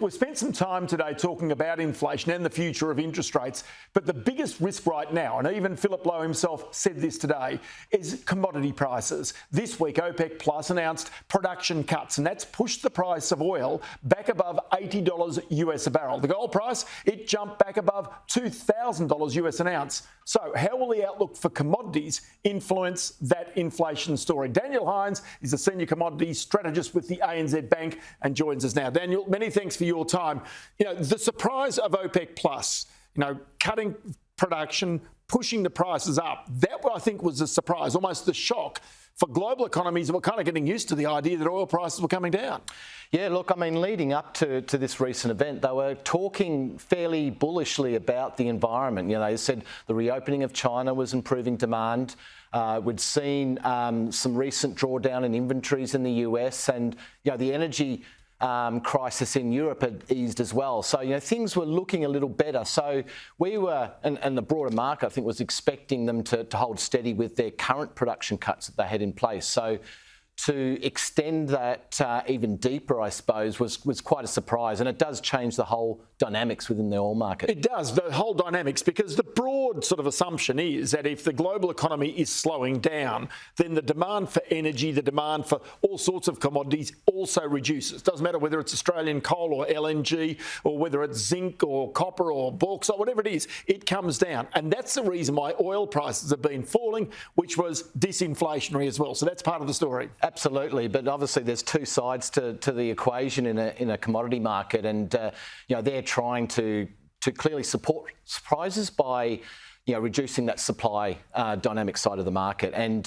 We've spent some time today talking about inflation and the future of interest rates, but the biggest risk right now, and even Philip Lowe himself said this today, is commodity prices. This week, OPEC Plus announced production cuts, and that's pushed the price of oil back above $80 US a barrel. The gold price, it jumped back above $2,000 US an ounce. So how will the outlook for commodities influence that inflation story? Daniel Hynes is a senior commodities strategist with the ANZ Bank and joins us now. Daniel, many thanks for your time. You know, the surprise of OPEC Plus, cutting production, pushing the prices up, that I think was a surprise, almost the shock for global economies that were kind of getting used to the idea that oil prices were coming down. Yeah, look, I mean, leading up to this recent event, they were talking fairly bullishly about the environment. They said the reopening of China was improving demand. We'd seen some recent drawdown in inventories in the US, and the energy crisis in Europe had eased as well. So, things were looking a little better. So we were, and the broader market, I think, was expecting them to hold steady with their current production cuts that they had in place. So to extend that even deeper, I suppose, was quite a surprise. And it does change the whole dynamics within the oil market. It does, the whole dynamics, because the broad sort of assumption is that if the global economy is slowing down, then the demand for energy, the demand for all sorts of commodities also reduces. Doesn't matter whether it's Australian coal or LNG, or whether it's zinc or copper or bauxite, whatever it is, it comes down. And that's the reason why oil prices have been falling, which was disinflationary as well. So that's part of the story. Absolutely, but obviously there's two sides to the equation in a commodity market, and they're trying to clearly support prices by reducing that supply dynamic side of the market, and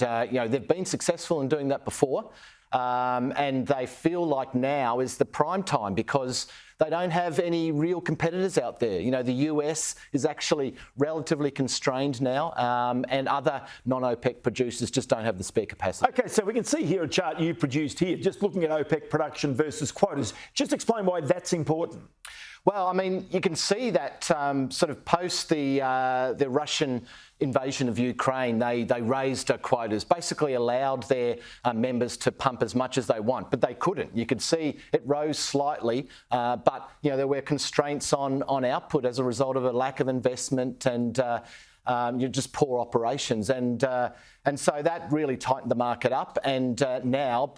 they've been successful in doing that before, and they feel like now is the prime time because they don't have any real competitors out there. The US is actually relatively constrained now, and other non-OPEC producers just don't have the spare capacity. Okay, so we can see here a chart you produced here, just looking at OPEC production versus quotas. Just explain why that's important. Well, I mean, you can see that sort of post the Russian invasion of Ukraine, they raised quotas, basically allowed their members to pump as much as they want, but they couldn't. You could see it rose slightly, but there were constraints on output as a result of a lack of investment and just poor operations, and so that really tightened the market up. And now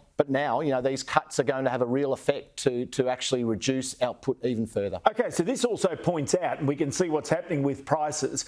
these cuts are going to have a real effect to actually reduce output even further. Okay, so this also points out, and we can see what's happening with prices.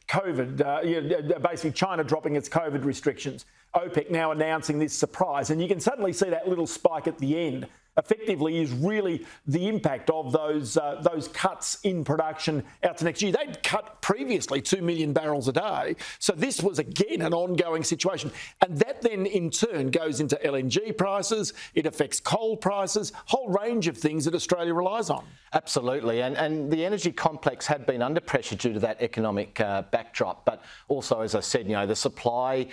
COVID, basically China dropping its COVID restrictions. OPEC now announcing this surprise, and you can suddenly see that little spike at the end. Effectively is really the impact of those cuts in production out to next year. They'd cut previously 2 million barrels a day. So this was, again, an ongoing situation. And that then, in turn, goes into LNG prices. It affects coal prices, whole range of things that Australia relies on. Absolutely. And the energy complex had been under pressure due to that economic backdrop. But also, as I said, the supply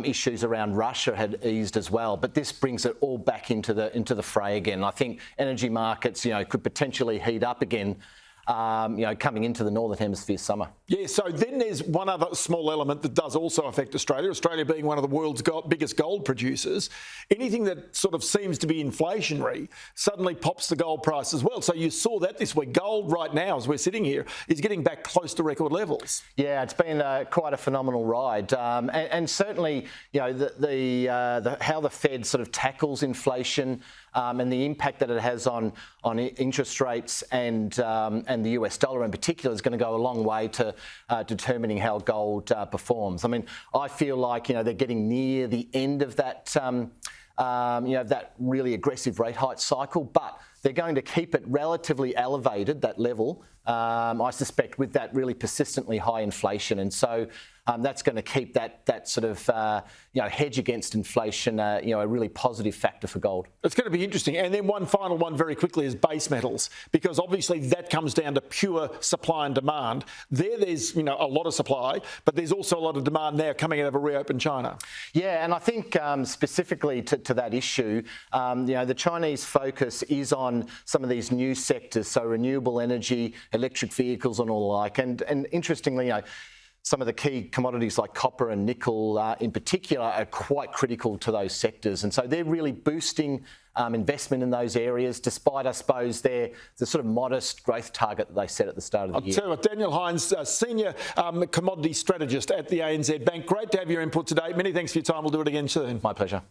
issues around Russia had eased as well, but this brings it all back into the fray again. I think energy markets, could potentially heat up again, coming into the Northern Hemisphere summer. Yeah, so then there's one other small element that does also affect Australia. Australia being one of the world's biggest gold producers, anything that sort of seems to be inflationary suddenly pops the gold price as well. So you saw that this week. Gold right now, as we're sitting here, is getting back close to record levels. Yeah, it's been quite a phenomenal ride, and certainly, how the Fed sort of tackles inflation. And the impact that it has on interest rates and the US dollar in particular is going to go a long way to determining how gold performs. I mean, I feel like they're getting near the end of that that really aggressive rate hike cycle, but they're going to keep it relatively elevated, that level, I suspect, with that really persistently high inflation, and so. That's going to keep that sort of hedge against inflation a really positive factor for gold. It's going to be interesting. And then one final one very quickly is base metals, because obviously that comes down to pure supply and demand. There's a lot of supply, but there's also a lot of demand now coming out of a reopened China. Yeah, and I think specifically to that issue, the Chinese focus is on some of these new sectors, so renewable energy, electric vehicles and all the like. And interestingly, some of the key commodities like copper and nickel in particular are quite critical to those sectors. And so they're really boosting investment in those areas, despite, I suppose, the sort of modest growth target that they set at the start of the year. I'll tell you what, Daniel Hynes, Senior Commodity Strategist at the ANZ Bank. Great to have your input today. Many thanks for your time. We'll do it again soon. My pleasure.